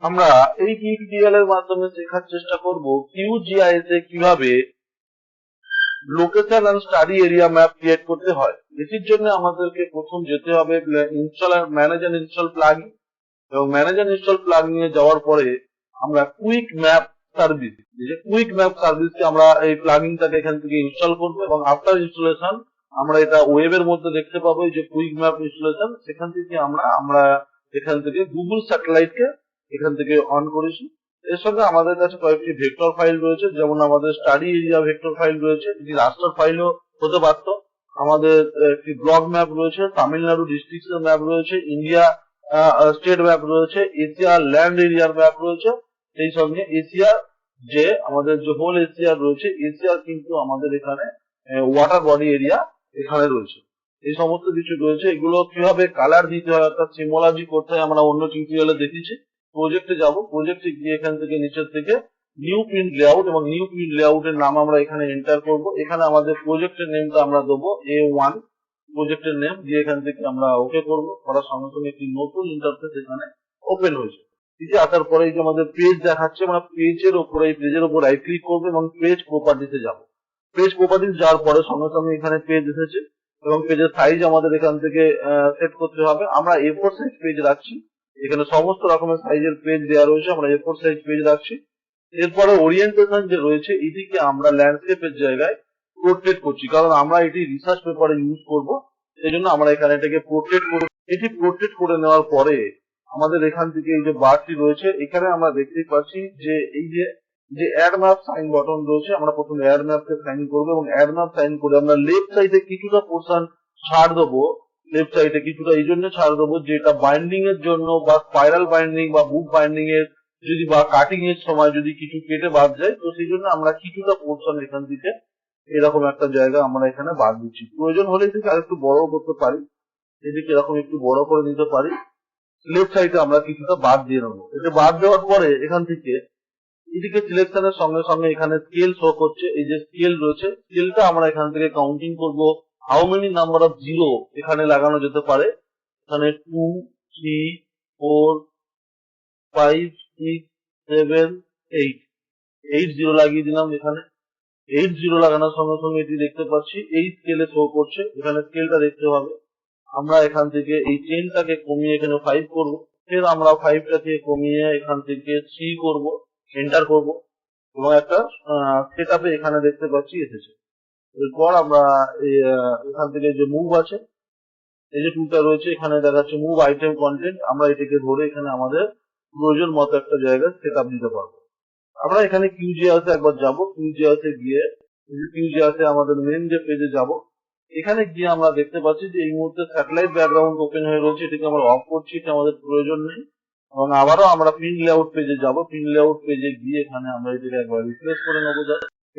আমরা এই টিউটোরিয়াল এর মাধ্যমে শেখার চেষ্টা করব QGIS এ কিভাবে location and study area map create করতে হয়। এটির জন্য আমাদেরকে প্রথম যেতে হবে install and manage and install plugin, এবং ম্যানেজ এন্ড ইনস্টল প্লাগইন এ যাওয়ার পরে আমরা কুইক ম্যাপ সার্ভিস, যে কুইক ম্যাপ সার্ভিসকে আমরা এই প্লাগইনটাকে এখান থেকে ইনস্টল করব, এবং আফটার ইনস্টলেশন আমরা এটা ওয়েবের মধ্যে দেখতে পাবো যে কুইক ম্যাপ ইনস্টলেশন। সেখান থেকে আমরা এখান থেকে গুগল স্যাটেলাইটকে এখান থেকে অন করেছি। এর সঙ্গে আমাদের কাছে কয়েকটি ভেক্টর ফাইল রয়েছে, যেমন আমাদের স্টাডি এরিয়া ভেক্টর ফাইল রয়েছে, এটি রাস্টার ফাইলও হতে পারত। আমাদের একটি ব্লক ম্যাপ রয়েছে, তামিলনাড়ু ডিস্ট্রিক্ট এর ম্যাপ রয়েছে, ইন্ডিয়া স্টেট ম্যাপ রয়েছে, এশিয়া ল্যান্ড এরিয়ার ম্যাপ রয়েছে। সেই সঙ্গে এশিয়া যে আমাদের যে হোল এশিয়া রয়েছে, এশিয়ার কিন্তু আমাদের এখানে ওয়াটার বডি এরিয়া এখানে রয়েছে। এই সমস্ত কিছু রয়েছে। এগুলো কিভাবে কালার দিতে হয় অর্থাৎ সিম্বলজি করতে হয় আমরা অন্য টিউটোরিয়ালে দেখেছি। প্রজেক্টে যাব, প্রজেক্টে গিয়ে এখান থেকে নিচের থেকে নিউ প্রিন্ট লেআউট, এবং নিউ প্রিন্ট লেআউটের নাম আমরা এখানে এন্টার করব। এখানে আমাদের প্রজেক্টের নেমটা আমরা দেবো A1 প্রজেক্টের নেম দিয়ে এখান থেকে আমরা ওকে করব। করার সঙ্গে সঙ্গে একটি নতুন ইন্টারফেস এখানে ওপেন হয়েছে। নিচে আসার পরে এই যে আমাদের পেজ দেখাচ্ছে, আমরা পেজের উপরে এই পেজের উপর রাইট ক্লিক করবো এবং পেজ প্রপার্টিতে যাব। পেজ প্রপার্টিস যাওয়ার পরে সঙ্গে সঙ্গে এখানে পেজ এসেছে, এবং পেজের সাইজ আমাদের এখান থেকে সেট করতে হবে। আমরা A4 সাইজ পেজ রাখছি, এখানে সমস্ত রকমের সাইজের পেজ দেওয়া রয়েছে, আমরা A4 সাইজ পেজ রাখছি। এরপরে ওরিয়েন্টেশন যে রয়েছে এটিকে আমরা ল্যান্ডস্কেপের জায়গায় পোর্ট্রেট করছি, কারণ আমরা এটি রিসার্চ পেপারে ইউজ করব, সেই জন্য আমরা এখানে এটাকে পোর্ট্রেট করব। এটি পোর্ট্রেট করে নেওয়ার পরে আমাদের এখান থেকে এই যে বারটি রয়েছে এখানে আমরা দেখতেই পাচ্ছি যে এই যে অ্যাড ম্যাপ সাইন বাটন রয়েছে, আমরা প্রথমে অ্যাড ম্যাপকে সাইন করবো, এবং অ্যাড ম্যাপ সাইন করে আমরা লেফট সাইডে কিছুটা পোর্শন ছাড় দেবো। লেফট সাইডে কিছুটা এই জন্য ছাড় দেবো যে এটা বাইন্ডিং এর জন্য, বা স্পাইরাল বাইন্ডিং বা বুক বাইন্ডিং এর যদি বা কাটিং এর সময় যদি কিছু কেটে বাদ যায়, তো সেই জন্য আমরা কিছুটা পোর্শন এখান থেকে এরকম একটা জায়গা আমরা এখানে বাদ দিচ্ছি। প্রয়োজন হলে এটিকে আরেকটু বড় করতে পারি, এটিকে এরকম একটু বড় করে নিতে পারি। লেফট সাইডে আমরা কিছুটা বাদ দিয়ে নেবো। এটা বাদ দেওয়ার পরে এখান থেকে এদিকে সিলেকশনের সঙ্গে সঙ্গে এখানে স্কেল শো করছে, এই যে স্কেল রয়েছে স্কেলটা আমরা এখান থেকে কাউন্টিং করব how many number of zero এখানে লাগানো যেতে পারে। এখানে 2 3 4 5 6 7 8 জিরো লাগিয়ে দিলাম। এখানে 8 জিরো লাগানোর সঙ্গে সঙ্গে এটি দেখতে পাচ্ছি এই স্কেলে শো করছে, এখানে স্কেলটা দেখতে হবে। আমরা এখান থেকে এই 10টাকে কমিয়ে এখানে 5 করব, ফের আমরা 5টাকে কমিয়ে এখান থেকে 3 করব, এন্টার করব, এবং একটা সেটআপে এখানে দেখতে পাচ্ছি এসেছে। এরপর আমরা এখান থেকে যে মুভ আছে, এই যে টুলটা রয়েছে এখানে দেখাচ্ছে মুভ আইটেম কন্টেন্ট, আমরা এটাকে ধরে এখানে আমাদের প্রয়োজন মতো একটা জায়গায় সেটআপ দিতে পারবো। আমরা এখানে QGIS এ একবার যাব, QGIS এ গিয়ে QGIS এ আমাদের মেন যে পেজে যাব, এখানে গিয়ে আমরা দেখতে পাচ্ছি যে এই মুহূর্তে স্যাটেলাইট ব্যাকগ্রাউন্ড ওপেন হয়ে রয়েছে, এটাকে আমরা অফ করছি, এটা আমাদের প্রয়োজন নেই। এবং আবারও আমরা প্রিন্ট লেআউট পেজে যাব, প্রিন্ট লেআউট পেজে গিয়ে এখানে আমরা এটাকে একবার রিফ্রেশ করে নেবো।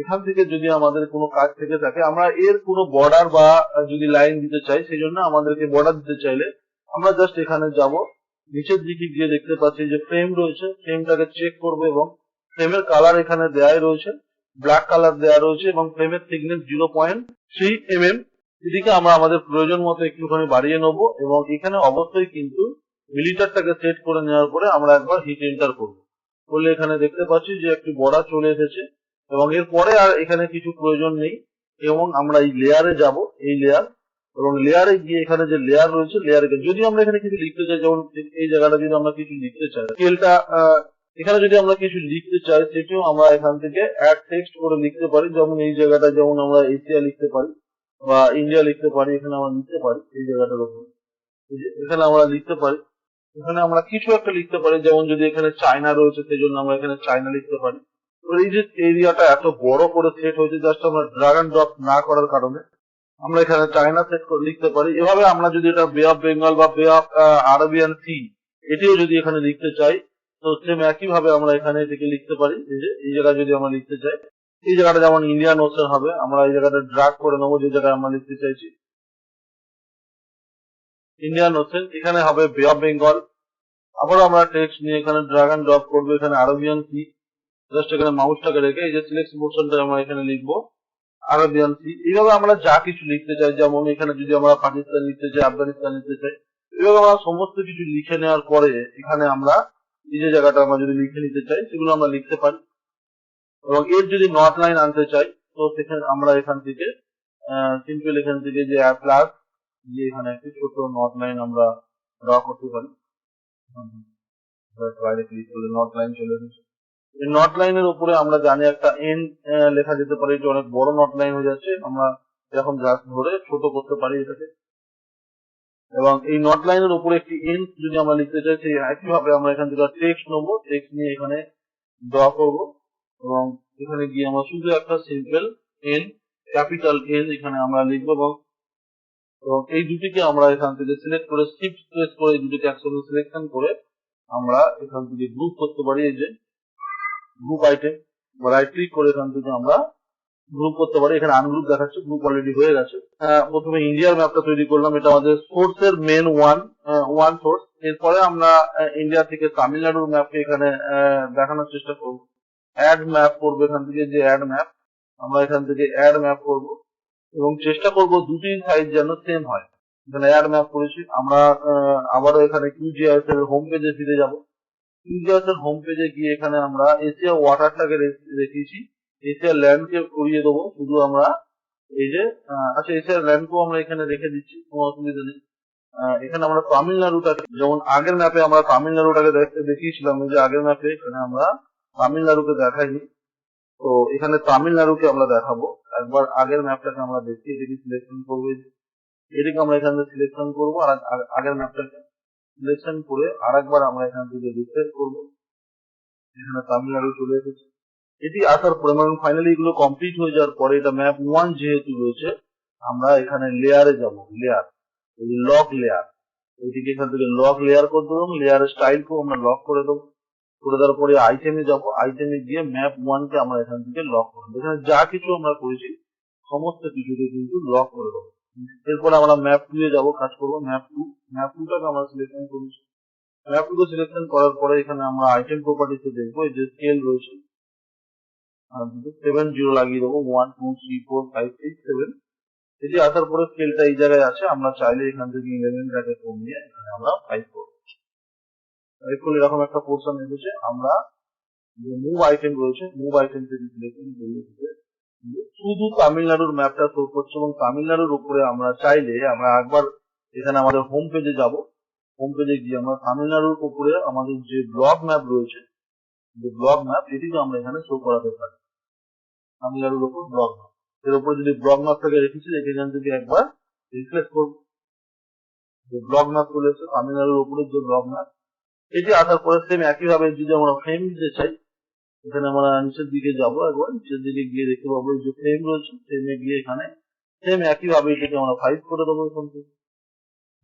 এখান থেকে যদি আমাদের কোনো কাজ থেকে থাকে, আমরা এর কোনো বর্ডার বা যদি লাইন দিতে চাই, সেই জন্য আমাদেরকে বর্ডার দিতে চাইলে আমরা জাস্ট এখানে যাব, নিচের দিকে গিয়ে দেখতে পাচ্ছি যে ফ্রেম রয়েছে, ফ্রেমটাকে চেক করবো, এবং ফ্রেমের কালার এখানে দেয়াই রয়েছে, ব্ল্যাক কালার দেওয়া রয়েছে, এবং ফ্রেমের থিকনেস 0.3 mm। এদিকে আমরা আমাদের প্রয়োজন মতো একটুখানি বাড়িয়ে নেবো, এবং এখানে অবশ্যই কিন্তু মিলিটারটাকে সেট করে নেওয়ার পরে আমরা একবার হিট এন্টার করবো, বলে এখানে দেখতে পাচ্ছি যে একটি বর্ডার চলে এসেছে, এবং এরপরে আর এখানে কিছু প্রয়োজন নেই। এবং আমরা এই লেয়ারে যাব, এই লেয়ার, এবং লেয়ারে গিয়ে এখানে যে লেয়ার রয়েছে লেয়ারে যদি আমরা এখানে কিছু লিখতে চাই, যেমন এই জায়গাটা যদি আমরা কিছু লিখতে চাই, স্কেলটা এখানে যদি আমরা কিছু লিখতে চাই, সেটিও আমরা এখান থেকে অ্যাড টেক্সট করে লিখতে পারি। যেমন এই জায়গাটা যেমন আমরা এশিয়া লিখতে পারি বা ইন্ডিয়া লিখতে পারি, এখানে আমরা লিখতে পারি এই জায়গাটার উপর, এখানে আমরা লিখতে পারি, এখানে আমরা কিছু একটা লিখতে পারি। যেমন যদি এখানে চায়না রয়েছে, সেই জন্য আমরা এখানে চায়না লিখতে পারি। এই যে এরিয়াটা এত বড় করে সেট হয়েছে, জাস্ট আমরা ড্রাগ এন্ড ড্রপ না করার কারণে আমরা এখানে চায়না সেট করে লিখতে পারি। এভাবে আমরা যদি এটা বে অফ বেঙ্গল বা বে অফ আরবিয়ান সি এটিও যদি এখানে লিখতে চাই, তো সেম একই ভাবে আমরা এখানে এটিকে লিখতে পারি। এই যে এই জায়গায় যদি আমরা লিখতে চাই, এই জায়গাটা যেমন ইন্ডিয়ান ওশান হবে, আমরা এই জায়গাটা ড্রাগ করে নেবো যে জায়গায় আমরা লিখতে চাইছি ইন্ডিয়ান ওশান, এখানে হবে বে অফ বেঙ্গল। আবার আমরা টেক্সট নিয়ে এখানে ড্রাগ এন্ড ড্রপ করবো, এখানে আরবিয়ান সি, জাস্ট এখানে মাউসটাকে রেখে এই যে সিলেক্ট পোর্শনটা আমরা এখানে লিখবো আরবিয়ান সি। এইভাবে আমরা যা কিছু লিখতে চাই, যেমন এখানে যদি আমরা পাকিস্তান লিখতে চাই, আফগানিস্তান লিখতে চাই, এইভাবে আমরা সমস্ত কিছু লিখে নেওয়ার পরে এখানে আমরা এই যে জায়গাটা আমরা যদি লিখে নিতে চাই সেগুলো আমরা লিখতে পারি। এবং এর যদি নট লাইন আনতে চাই তো সেখানে আমরা এখান থেকে সিম্পল এখান থেকে যে প্লাস যে এখানে একটি ছোট নট লাইন আমরা ড্র করতে পারি। বাইরে ক্লিক করলে নট লাইন চলে এসেছে। এই নট লাইনের উপরে আমরা জানি একটা এন লেখা যেতে পারে, এটা অনেক বড় নট লাইন হয়ে যাচ্ছে, আমরা এরকম জাস্ট ধরে ছোট করতে পারি এটাকে। এবং এই নট লাইনের উপরে একটি এন যদি আমরা লিখতে চাই সেই একইভাবে আমরা এখান থেকে টেক্সট নেবো, টেক্সট নিয়ে এখানে ড্র করবো এবং এখানে গিয়ে আমরা শুধু একটা সিম্পল এন, ক্যাপিটাল এন এখানে আমরা লিখবো এবং এই দুটিকে আমরা এখান থেকে সিলেক্ট করে শিফট প্রেস করে এই দুটিকে একসঙ্গে সিলেকশন করে আমরা এখান থেকে গ্রুপ করতে পারি। এই যে গ্রুপ আইটেম রাইট ক্লিক করে এখান থেকে আমরা গ্রুপ করতে পারি। এখানে আনগ্রুপ দেখাচ্ছে, গ্রুপ অলরেডি হয়ে গেছে। প্রথমে ইন্ডিয়ার ম্যাপটা তৈরি করলাম, এটা আমাদের সোর্সের মেন ওয়ান সোর্স। এরপরে আমরা ইন্ডিয়া থেকে তামিলনাড়ুর ম্যাপকে এখানে দেখানোর চেষ্টা করবো। অ্যাড ম্যাপ করবো, এখান থেকে যে অ্যাড ম্যাপ আমরা এখান থেকে অ্যাড ম্যাপ করবো এবং চেষ্টা করব দুটি সাইজ যেন সেম হয়। এখানে অ্যাড ম্যাপ করেছি আমরা। আবারও এখানে কিউজিআইএস এর হোম পেজে ফিরে যাব। কিউজিআইএস এর হোম পেজে গিয়ে এখানে আমরা এশিয়া ওয়াটারটাকে রেখেছি, এশিয়া ল্যান্ডকে করিয়ে দেবো শুধু আমরা। এই যে আচ্ছা, এশিয়া ল্যান্ডকেও আমরা এখানে রেখে দিচ্ছি, কোনো অসুবিধা নেই। এখানে আমরা তামিলনাড়ুটাকে, যেমন আগের ম্যাপে আমরা তামিলনাড়ুটাকে দেখিয়েছিলাম, যে আগের ম্যাপে এখানে আমরা তামিলনাড়ুকে দেখাইনি, তো এখানে তামিলনাড়ুকে আমরা দেখাবো। একবার আগের ম্যাপটাকে আমরা দেখি, এটাকে সিলেকশন করবো, এটাকে আমরা এখান থেকে সিলেকশন করবো আর আগের ম্যাপটাকে সিলেকশন করে আরেকবার আমরা এখান থেকে রিফ্রেশ করবো। এখানে তামিলনাড়ু চলে এসেছে। এটি আসার পরে মানে ফাইনালি এগুলো কমপ্লিট হয়ে যাওয়ার পরে এটা ম্যাপ 1 যেহেতু রয়েছে, আমরা এখানে লেয়ারে যাব, লেয়ার, এই লক লেয়ার, এটিকে এখান থেকে লক লেয়ার করে দেবো। লেয়ারের স্টাইলকেও আমরা লক করে দেবো। করে দেওয়ার পরে আইটেমে যাব, আইটেমে গিয়ে ম্যাপ 1 কে আমরা এখান থেকে লক করে দেবো। এখানে যা কিছু আমরা করেছি সমস্ত কিছুকে কিন্তু লক করে দেবো। এরপরে আমরা ম্যাপ 2 এ যাবো, কাজ করবো। ম্যাপ 2 টাকে আমরা সিলেকশন করেছি। ম্যাপ 2 কে সিলেকশন করার পরে এখানে আমরা আইটেম প্রপার্টিতে দেখবো, এই যে স্কেল রয়েছে 70 লাগিয়ে দেবো, 1 2 3 4 5 6 7। এটি আসার পরে স্কেলটা এই জায়গায় আছে, আমরা চাইলে এখান থেকে 11টাকে কমিয়ে এখানে আমরা 5 করবো। 5 করলে এরকম একটা পোর্শন এসেছে। আমরা যে মুভ আইটেম রয়েছে, মুভ আইটেম থেকে সিলেকশন করলে শুধু তামিলনাড়ুর ম্যাপটা শো করছে এবং তামিলনাড়ুর উপরে আমরা চাইলে আমরা একবার এখানে আমাদের হোম পেজে যাব। হোম পেজে গিয়ে আমরা তামিলনাড়ুর উপরে আমাদের যে ব্লক ম্যাপ রয়েছে, যে ব্লক ম্যাপ, এটিকে আমরা এখানে শো করাতে পারি। তামিলনাড়ুর উপর ব্লক ম্যাপ, এর উপরে যদি ব্লক ম্যাপটাকে রেখেছি, এখান থেকে একবার রিফ্রেশ করবো, যে ব্লক ম্যাপ চলে এসেছে তামিলনাড়ুর উপরে যে ব্লক ম্যাপ। এটি আসার পরে সেম একইভাবে যদি আমরা ফ্রেম দিতে চাই, এখানে আমরা নিচের দিকে যাব, একবার নিচের দিকে গিয়ে দেখতে পাবো যে ফ্রেম রয়েছে, ফ্রেমে গিয়ে এখানে সেম একইভাবে এটাকে আমরা 5 করে দেবো। এখান থেকে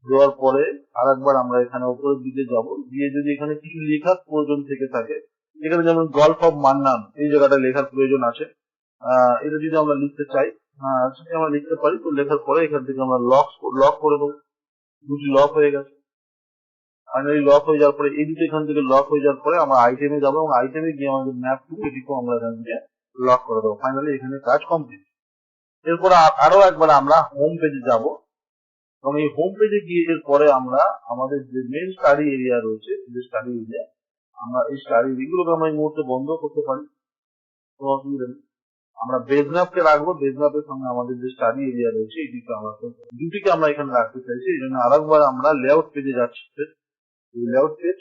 দেওয়ার পরে আর একবার আমরা এখানে উপরের দিকে যাব, গিয়ে যদি এখানে কিছু লেখার প্রয়োজন থেকে থাকে, এখানে যেমন গল্ফ অফ মান্নান এই জায়গাটা লেখার প্রয়োজন আছে, এটা যদি আমরা লিখতে চাই সেটা আমরা লিখতে পারি। তো লেখার পরে এখান থেকে আমরা লক করে দেবো। দুটি লক হয়ে গেছে। ফাইনালি লক হয়ে যাওয়ার পরে এই দুটো এখান থেকে লক হয়ে যাওয়ার পরে আমরা আইটেমে যাবো এবং আইটেমে গিয়ে আমাদের ম্যাপ 2 এটিকেও আমরা এখান থেকে লক করে দেবো। ফাইনালি এখানে কাজ কমপ্লিট। এরপর আরো একবার আমরা হোম পেজে যাব এবং এই হোম পেজে গিয়ে এরপরে আমরা আমাদের যে মেন স্টাডি এরিয়া রয়েছে, যে স্টাডি এরিয়া, আমরা এই স্টাডি এরিয়াগুলোকে আমরা এই মুহূর্তে বন্ধ করতে পারি, কোনো অসুবিধা নেই। আমরা বেজ ম্যাপকে রাখবো, বেজ ম্যাপের সঙ্গে আমাদের যে স্টাডি এরিয়া রয়েছে এটিকে আমরা দুটিকে আমরা এখানে রাখতে চাইছি। এই জন্য আরেকবার আমরা লেআউট পেজে যাচ্ছি, লেআউট পেজ,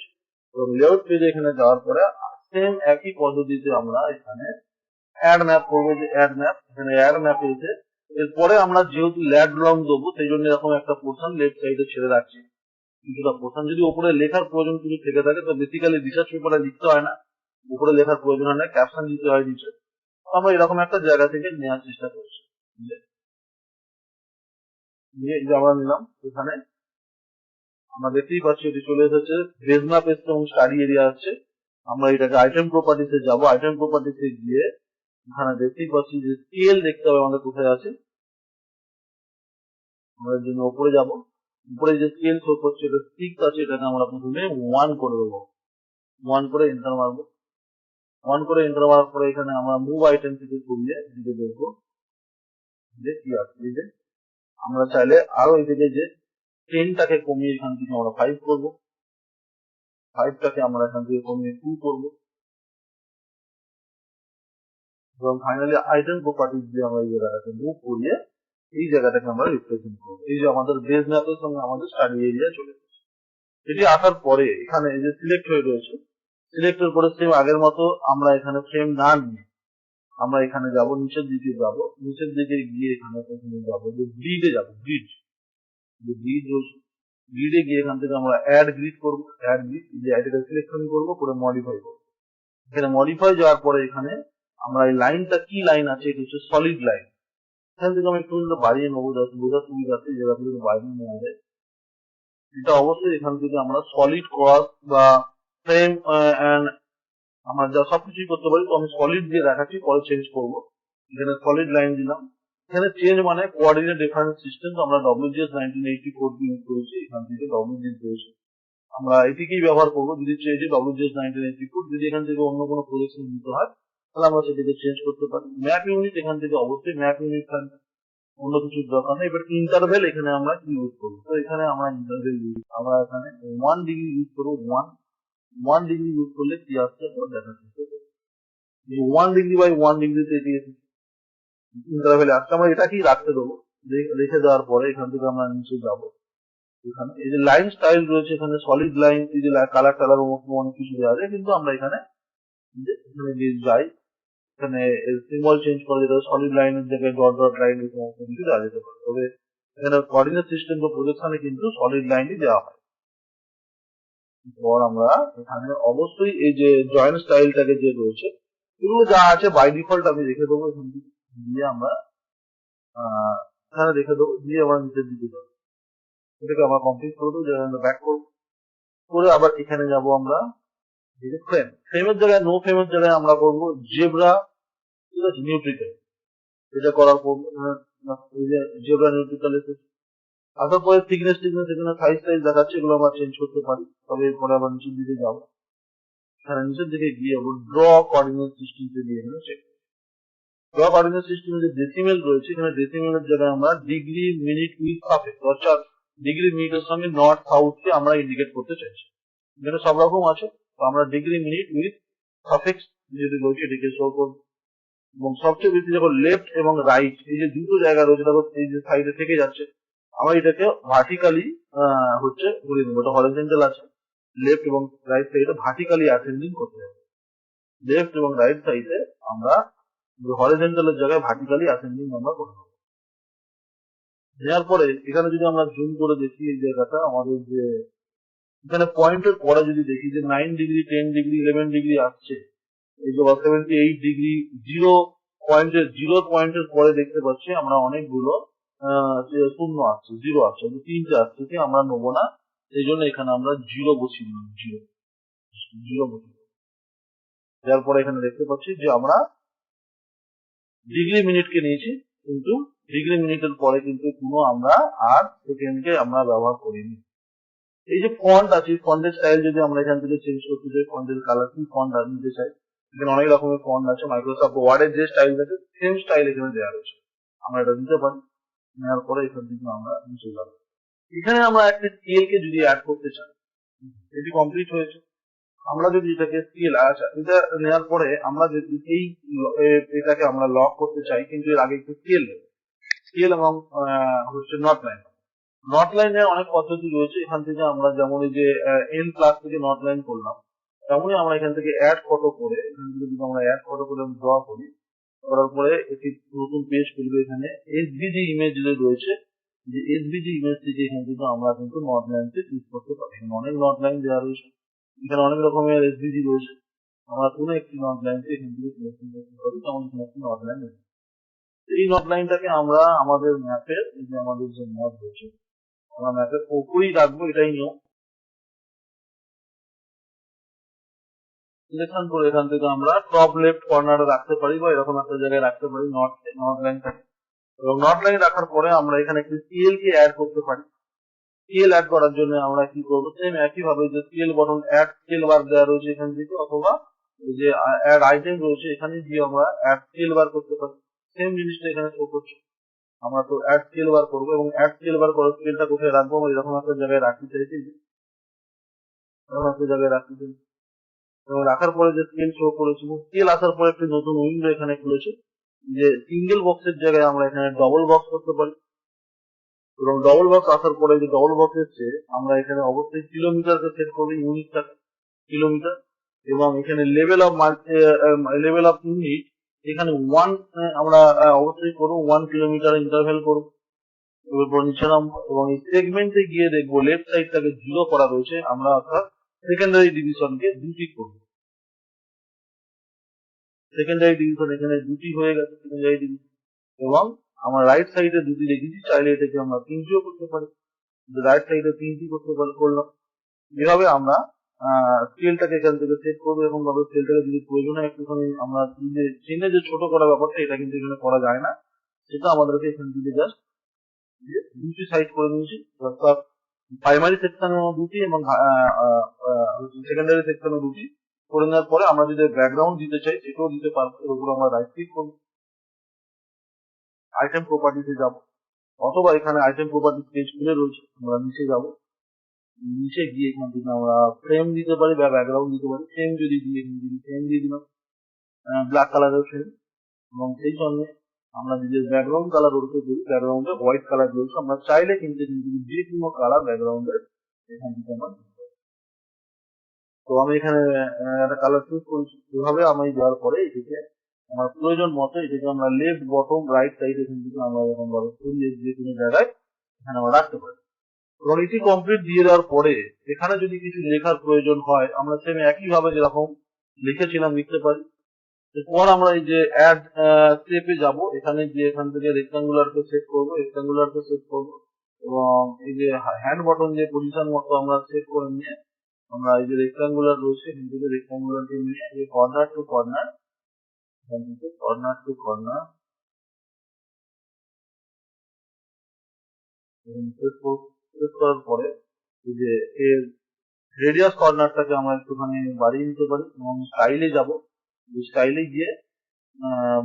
এবং লেআউট পেজে এখানে যাওয়ার পরে সেম একই পদ্ধতিতে আমরা এখানে অ্যাড ম্যাপ করবো, যে অ্যাড ম্যাপ, এখানে অ্যাড ম্যাপে এসে এরপরে আমরা যেহেতু ল্যাড লং দেবো সেই জন্য এরকম একটা পোর্শন লেফট সাইডে ছেড়ে রাখছি। কিছুটা পোর্শন যদি উপরে লেখার প্রয়োজন কিছু থেকে থাকে, তো বেসিক্যালি রিসার্চ পেপারে লিখতে হয় না, উপরে লেখার প্রয়োজন হয় না, ক্যাপশন দিতে হয় নিচে। আমরা এরকম একটা জায়গা থেকে নেওয়ার চেষ্টা করছি। আমরা নিলাম, এখানে আমরা দেখতেই পাচ্ছি এটি চলে এসেছে, বেজ ম্যাপ এসছে এবং স্টাডি এরিয়া আছে। আমরা এটাকে আইটেম প্রপার্টিতে যাব, আইটেম প্রপার্টিতে গিয়ে এখানে দেখতেই পাচ্ছি যে স্কেল দেখতে হবে আমাদের কোথায় আছে। আমরা এর জন্য উপরে যাব, উপরে যে স্কেল শো করছে এটা 6 আছে, এটাকে আমরা প্রথমে 1 করে দেবো। 1 করে এন্টার মারবো। 1 করে এন্টার মারার পরে এখানে আমরা মুভ আইটেম থেকে করিয়ে দিকে দেখবো যে কি আছে। এই যে আমরা চাইলে আরো এই দিকে যে 10টাকে কমিয়ে এখান থেকে আমরা 5 করবো। 5টাকে আমরা এখান থেকে কমিয়ে 2 করবো এবং ফাইনালি আইটেম প্রপার্টিজ দিয়ে আমরা এই জায়গাটাকে মুভ করিয়ে এই জায়গাটাকে আমরা রিপ্রেজেন্ট করবো। এই যে আমাদের বেস ম্যাপের সঙ্গে আমাদের স্টাডি এরিয়া চলে এসেছে। এটি আসার পরে এখানে এই যে সিলেক্ট হয়ে রয়েছে, সিলেক্টের পরে সেম আগের মতো আমরা এখানে ফ্রেম না নিয়ে আমরা এখানে যাব, নিচের দিকে যাব, নিচের দিকে গিয়ে এখানে যাবো যে গ্রিডে যাবো, গ্রিড যে গ্রিড রয়েছে, গ্রিডে গিয়ে এখান থেকে আমরা অ্যাড গ্রিড করবো, অ্যাড গ্রিড যে আইডিটা সিলেকশন করবো, করে মডিফাই করবো। এখানে মডিফাই যাওয়ার পরে এখানে আমরা এই লাইনটা কি লাইন আছে, এটা হচ্ছে সলিড লাইন। এখান থেকে আমি একটু বাড়িয়ে নেবো যাতে বোঝার সুবিধাতে এই জায়গাগুলো বাইরে নেওয়া যায়। এটা অবশ্যই এখান থেকে আমরা সলিড ক্রস বা ফ্রেম আমরা যা সবকিছুই করতে পারি, তো আমি সলিড দিয়ে দেখাচ্ছি, পরে চেঞ্জ করবো। এখানে সলিড লাইন দিলাম, এখানে চেঞ্জ মানে কোঅর্ডিনেট রেফারেন্স সিস্টেম, তো আমরা WGS 1984 ইউজ করেছি, এখান থেকে WGS রয়েছে, আমরা এটিকেই ব্যবহার করবো। যদি চেয়েছি WGS 1984, যদি এখান থেকে অন্য কোনো প্রজেকশন নিতে হয় তাহলে আমরা সেটাকে চেঞ্জ করতে পারি। ম্যাপ ইউনিট এখান থেকে অবশ্যই ম্যাপ ইউনিট থাকবে, অন্য কিছুর দরকার নেই। এবার ইন্টারভেল এখানে আমরা কি ইউজ করবো, তো এখানে আমরা ইন্টারভেল আমরা এখানে 1 ডিগ্রি ইউজ করবো। 1 ডিগ্রি ইউজ করলে কি আসছে দেখাচ্ছি, 1 ডিগ্রি বাই 1 ডিগ্রিতে এটি ইন্টারভেল আসছে। আমরা এটাকেই রাখতে দেবো, রেখে দেওয়ার পরে এখান থেকে আমরা নিচে যাবো। এখানে এই যে লাইন স্টাইল রয়েছে, এখানে সলিড লাইন, এই যে কালার টালার অনেক কিছু দেওয়া যায়, কিন্তু আমরা এখানে যাই, এখানে সিম্বল চেঞ্জ করে দিতে হবে, সলিড লাইনের জায়গায় ডট ডট লাইন এই সমস্ত কিছু দেওয়া যেতে পারে। তবে এখানে কোঅর্ডিনেট সিস্টেম বা প্রজেকশনে কিন্তু সলিড লাইনই দেওয়া হয়। এরপর আমরা এখানে অবশ্যই এই যে জয়েন্ট স্টাইলটাকে যে রয়েছে, এগুলো যা আছে বাই ডিফল্ট আমি রেখে দেবো। এখান থেকে দিয়ে আমরা এখানে রেখে দেবো, দিয়ে আমরা নিচের দিকে যাবো, এটাকে আমরা কমপ্লিট করে দেবো, আমরা ব্যাক করবো, করে আবার এখানে যাব আমরা ফ্রেম, ফ্রেমের জায়গায় নো ফ্রেমের জায়গায় আমরা করবো জেব্রা, ঠিক আছে, নিউট্রিক্যাল। এটা করার পর এই যে জেব্রা নিউট্রিক্যাল এসেছে, আসার পরে থিকনেস এখানে সাইজ দেখাচ্ছে, এগুলো আমরা চেঞ্জ করতে পারি। তবে এরপরে আবার নিচের দিকে যাবো, এখানে নিচের দিকে গিয়ে ড্র কোঅর্ডিনেট সিস্টেম দিয়ে এখানে চেক, ড্র কোঅর্ডিনেট সিস্টেমে যে ডেসিমেল রয়েছে, এখানে ডেসিমেলের জায়গায় আমরা ডিগ্রি মিনিট উইথ সাফিক্স, অর্থাৎ ডিগ্রি মিনিটের সঙ্গে নর্থ সাউথ কে আমরা ইন্ডিকেট করতে চাইছি। এখানে সব রকম আছে, তো আমরা ডিগ্রি মিনিট উইথ সাফিক্স যেটি রয়েছে এটিকে শো করবো। এবং সবচেয়ে বেশি যখন লেফট এবং রাইট এই যে দুটো জায়গা রয়েছে, দেখো এই যে সাইডে থেকে যাচ্ছে, আমরা এটাকে ভার্টিক্যালি হচ্ছে ঘুরিয়ে দেবো। এটা হরিজন্টাল আছে, লেফট এবং রাইট সাইডে ভার্টিক্যালি অ্যাসেন্ডিং করতে হবে। লেফট এবং রাইট সাইডে আমরা হরিজন্টালের জায়গায় ভার্টিক্যালি অ্যাসেন্ডিং আমরা করে নেবো। নেওয়ার পরে এখানে যদি আমরা জুম করে দেখি এই জায়গাটা আমাদের যে এখানে পয়েন্টের পরে যদি দেখি যে 9 ডিগ্রি 10 ডিগ্রি 11 ডিগ্রি আসছে, এই যে 78 ডিগ্রি 0 পয়েন্টের পরে দেখতে পাচ্ছি আমরা অনেকগুলো শূন্য আসছে, জিরো আসছে, 3টে আসছে, কি আমরা নেবো না, এই জন্য এখানে আমরা জিরো বসিয়ে নিলাম, জিরো বসিয়ে। তারপরে এখানে দেখতে পাচ্ছি যে আমরা ডিগ্রি মিনিটকে নিয়েছি, কিন্তু ডিগ্রি মিনিটের পরে কিন্তু কোনো আমরা আর সেকেন্ডকে আমরা ব্যবহার করিনি। এই যে ফন্ট আছে, ফন্টের স্টাইল যদি আমরা এখান থেকে চেঞ্জ করতে চাই, ফন্টের কালার কি ফন্ট নিতে চাই, এখানে অনেক রকমের ফন্ট আছে। মাইক্রোসফট ওয়ার্ডের যে স্টাইল আছে সেম স্টাইল এখানে দেওয়া রয়েছে, আমরা এটা দিতে পারি। নেওয়ার পরে এখান থেকে আমরা নিচে যাবো, এখানে আমরা একটা স্কেল কে যদি অ্যাড করতে চাই, এটি কমপ্লিট হয়েছে। আমরা যদি এটাকে স্কেল, আচ্ছা এটা নেওয়ার পরে আমরা যদি এটাকে আমরা লক করতে চাই, কিন্তু এর আগে একটু স্কেল নেব, স্কেল এবং হচ্ছে নট লাইন। নট লাইনে অনেক পদ্ধতি রয়েছে, এখান থেকে আমরা যেমন এই যে এন প্লাস থেকে নট লাইন করলাম, তেমনই আমরা এখান থেকে অ্যাড ফটো করে, এখান থেকে যদি আমরা অ্যাড ফটো করে ড্র করি, করার পরে একটি নতুন পেজ খুলবে। এখানে এসভিজি ইমেজ যে রয়েছে, যে এসভিজি ইমেজ থেকে এখান থেকে আমরা কিন্তু নট লাইনকে চুজ করতে পারি। এখানে অনেক নট লাইন দেওয়া রয়েছে, এখানে অনেক রকমের এসভিজি রয়েছে, আমরা কোনো একটি নট লাইনকে এখান থেকে সিলেকশন করতে পারি। যেমন এখানে একটি নট লাইন, এই নট লাইনটাকে আমরা আমাদের ম্যাপের এই যে আমাদের যে ম্যাপ রয়েছে আমরা ম্যাপের ওপরেই রাখবো, এটাই নিয়ম। সিলেকশন করে এখান থেকে আমরা টপ লেফট কর্নারে রাখতে পারি বা এরকম একটা জায়গায় রাখতে পারি নট লাইন থাকে। এবং নট লাইন রাখার পরে আমরা এখানে একটি সিএল কে অ্যাড করতে পারি। সিএল অ্যাড করার জন্য আমরা কি করবো, সেম একই ভাবে যে সিএল বটন অ্যাড স্কেল বার দেওয়া রয়েছে এখান থেকে, অথবা এই যে অ্যাড আইটেম রয়েছে এখানে গিয়ে আমরা অ্যাড স্কেল বার করতে পারি। সেম জিনিসটা এখানে শো করছে, আমরা তো অ্যাড স্কেল বার করবো এবং অ্যাড স্কেল বার করার স্কেলটা কোথায় রাখবো, আমরা এরকম একটা জায়গায় রাখতে চাইছি। একটা জায়গায় রাখতে পারি। এবং রাখার পরে যে স্কেল শো করেছিল, স্কেল আসার পরে একটি নতুন উইন্ডো এখানে খুলেছে, যে সিঙ্গেল বক্সের জায়গায় আমরা এখানে ডবল বক্স করতে পারি। এবং ডবল বক্স আসার পরে যে ডবল বক্স এসছে, আমরা এখানে অবশ্যই কিলোমিটারকে সেট করবো, ইউনিটটাকে কিলোমিটার। এবং এখানে লেভেল অফ ইউনিট এখানে 1 আমরা অবশ্যই করবো, 1 কিলোমিটার ইন্টারভেল করবো। এরপর নিচে নামবো এবং এই সেগমেন্টে গিয়ে দেখবো লেফট সাইডটাকে 0 করা রয়েছে, আমরা অর্থাৎ সেকেন্ডারি ডিভিশনকে 2টি করবো। সেকেন্ডারি ডিভিশন এখানে 2টি হয়ে গেছে, সেকেন্ডারি ডিভিশন। এবং আমরা রাইট সাইডে 2টি রেখেছি, চাইলে এটাকে আমরা 3টিও করতে পারি, রাইট সাইডে 3টি করলাম। এভাবে আমরা স্কেলটাকে এখান থেকে সেট করবো। এবং ভাবে স্কেলটাকে যদি প্রয়োজন হয় একটুখানি আমরা চিহ্নে যে ছোট করা ব্যাপারটা, এটা কিন্তু এখানে করা যায় না, সেটা আমাদেরকে এখান থেকে জাস্ট 2টি সাইড করে নিয়েছি, অর্থাৎ প্রাইমারি সেকশনেও 2টি এবং সেকেন্ডারি সেকশনেও 2টি করে নেওয়ার পরে আমরা যদি ব্যাকগ্রাউন্ড দিতে চাই সেটাও দিতে পারবো। এর উপর আমরা রাইট ক্লিক করবো, আইটেম প্রপার্টিতে যাব, অথবা এখানে আইটেম প্রপার্টি পেজ খুলে রয়েছে, আমরা নিচে যাব, নিচে গিয়ে এখান থেকে আমরা ফ্রেম দিতে পারি বা ব্যাকগ্রাউন্ড দিতে পারি। ফ্রেম যদি দিয়ে ফ্রেম দিয়ে দিলাম, ব্ল্যাক কালারের ফ্রেম। এবং সেই সঙ্গে আমরা যদি ব্যাকগ্রাউন্ড কালার ওর উপর দিই, ব্যাকগ্রাউন্ডে হোয়াইট কালার রয়েছে, আমরা চাইলে কিন্তু যে কোনো কালার ব্যাকগ্রাউন্ডের এখান থেকে আমরা দিতে পারি। তো আমি এখানে একটা কালার চুজ করেছি। এভাবে আমি দেওয়ার পরে এটিকে আমার প্রয়োজন মতো এটাকে আমরা লেফট বটম রাইট সাইড এখান থেকে আমরা এরকম ভাবে সরিয়ে যে কোনো জায়গায় এখানে আমরা রাখতে পারি। এবং এটি কমপ্লিট দিয়ে দেওয়ার পরে এখানে যদি কিছু লেখার প্রয়োজন হয়, আমরা সেম একই ভাবে যেরকম লিখেছিলাম লিখতে পারি। এরপর আমরা এই যে অ্যাড স্টেপে যাব, এখানে গিয়ে এখান থেকে রেক্টাঙ্গুলারকে সেট করবো, রেক্টাঙ্গুলারকে সেট করবো। এবং এই যে হ্যান্ড বটন যে পজিশন মতো আমরা সেট করে নিয়ে আমরা এই যে রেক্টাঙ্গুলার রয়েছে এখান থেকে রেক্টাঙ্গুলারকে নিয়ে এই কর্নার টু কর্নার, এখান থেকে কর্নার টু কর্নার সেট করার পরে এই যে এর রেডিয়াস কর্নারটাকে আমরা একটুখানি বাড়িয়ে নিতে পারি। এবং স্টাইলে যাব, স্টাইলে গিয়ে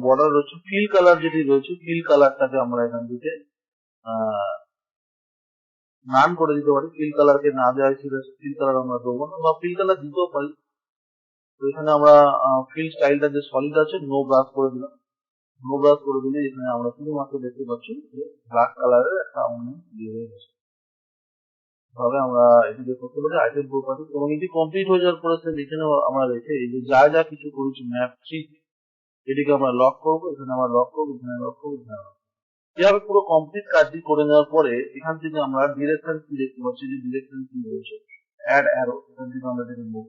বর্ডার রয়েছে ফিল কালার যেটি রয়েছে, ফিল কালারটাকে আমরা এখান থেকে নান করে দিতে পারি। ফিল কালারকে না দেওয়া ছিল, ফিল কালার আমরা দেবো না, বা ফিল কালার দিতেও পারি। তো এখানে আমরা ফিল স্টাইলটা যে সলিড আছে নো ব্রাশ করে দিলাম। নো ব্রাশ করে দিলে এখানে আমরা শুধুমাত্র দেখতে পাচ্ছি যে ব্ল্যাক কালারের একটা অর্নামেন্ট দিয়ে হয়ে গেছে। ভাবে আমরা এটিকে করতে পারি আইটেম প্রপার্টি। এবং এটি কমপ্লিট হয়ে যাওয়ার পরে এখানে আমরা রেখে এই যে যা যা কিছু করেছি ম্যাপ ঠিক এটিকে আমরা লক করবো, এখানে আমরা লক করবো, এখানে লক করবো, এখানে লক। এভাবে পুরো কমপ্লিট কাজটি করে নেওয়ার পরে এখান থেকে আমরা ডিরেকশন কি দেখতে পাচ্ছি, যে ডিরেকশন কি রয়েছে অ্যাড অ্যারো, এখান থেকে আমরা দেখে নেবো।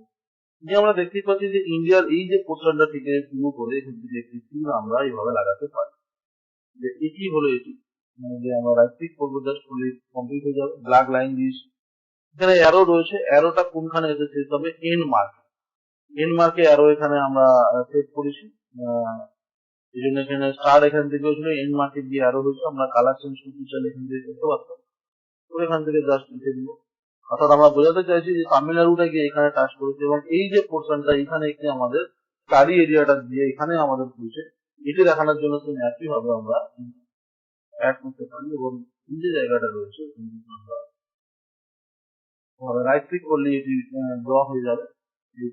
যে আমরা দেখতে পাচ্ছি যে ইন্ডিয়ার এই যে পোস্টারটা থেকে শুরু করে এখান থেকে একটি তীর আমরা এইভাবে লাগাতে পারি। যে এটি হলো এটি, যে আমরা রাইট ক্লিক করবো, জাস্ট কমপ্লিট হয়ে যাবে। ব্ল্যাক লাইন দিয়েছি, এখানে অ্যারো রয়েছে, অ্যারোটা কোনখানে এসেছে, তবে এন্ড মার্ক, এন্ড মার্কে অ্যারো এখানে আমরা সেট করেছি। এই জন্য এখানে স্টার এখান থেকে হয়েছিল, এন্ড মার্কে গিয়ে অ্যারো হয়েছে। আমরা কালার চেঞ্জ করতে চাইলে এখান থেকে করতে পারতাম, তো এখান থেকে জাস্ট লিখে দিব। অর্থাৎ আমরা বোঝাতে চাইছি যে তামিলনাড়ুটা গিয়ে এখানে টাচ করেছে এবং এই যে পোর্শনটা এখানে একটি আমাদের স্টাডি এরিয়াটা দিয়ে এখানে আমাদের খুলছে, এটি দেখানোর জন্য একই ভাবে আমরা অ্যাড করতে পারি। এবং এই যে জায়গাটা রয়েছে আমরা রাইট ক্লিক করলে এটি ড্র হয়ে যাবে।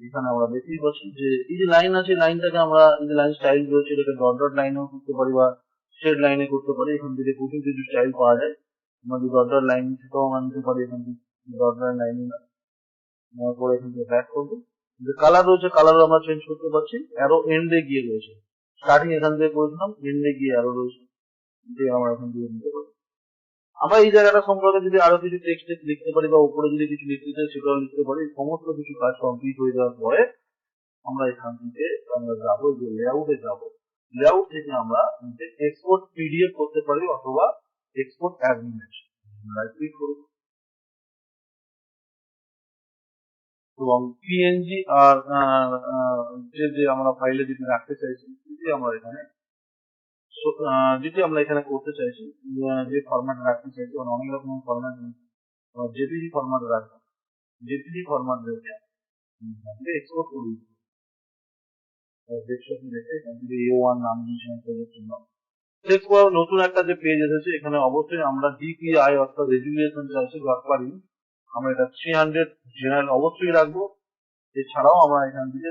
এখানে আমরা দেখতেই পাচ্ছি যে এই যে লাইন আছে, লাইনটাকে আমরা এই যে লাইন স্টাইল রয়েছে এটাকে ডট ডট লাইনেও করতে পারি বা শেড লাইনে করতে পারি। এখান থেকে প্রচুর কিছু স্টাইল পাওয়া যায়। আমরা যে ডট ডট লাইন সেটাও আমরা নিতে পারি, এখান থেকে ডট ডট লাইন নেওয়ার পরে এখান থেকে ব্যাক করবো। যে কালার রয়েছে কালারও আমরা চেঞ্জ করতে পারছি। অ্যারো এন্ডে গিয়ে রয়েছে, স্টার্টিং এখান থেকে করেছিলাম, এন্ডে গিয়ে অ্যারো রয়েছে, আমরা এখান থেকে নিতে পারি। আমরা এই জায়গাটা সম্পর্কে যদি আরো কিছু টেক্সট লিখতে পারি বা উপরে যদি কিছু লিখতে চাই সেটাও লিখতে পারি। সমস্ত কিছু কাজ কমপ্লিট হয়ে যাওয়ার পরে আমরা এখান থেকে আমরা যাবো যে লেআউটে যাব, লেআউট থেকে আমরা এক্সপোর্ট পিডিএফ করতে পারি অথবা export as image right click করব। এবং পিএনজি আর যে আমরা ফাইলে যেটি রাখতে চাইছি যেটি আমরা এখানে করতে চাইছি, যে ফরম্যাট রাখতে চাইছি, অনেক রকমের ফরম্যাট জেপিজি ফরম্যাট রাখবো, জেপিজি ফরম্যাট রেখে এক্সপোর্ট করি। নতুন একটা যে পেজ এসেছে এখানে অবশ্যই আমরা ডিপিআই অর্থাৎ রেজুলিউশন চাইছি, আমরা এটা 300 জেনারেল অবশ্যই রাখবো। এছাড়াও আমরা এখান থেকে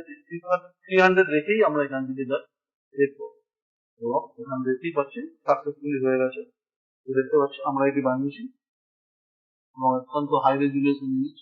300 রেখেই আমরা এখান থেকে জাস্ট সেভ করবো এবং এখান দেখতেই পাচ্ছি সাকসেসফুলি হয়ে গেছে। দেখতে পাচ্ছি আমরা এটি বানিয়েছি এবং অত্যন্ত হাই রেজুলেশন ইমেজ।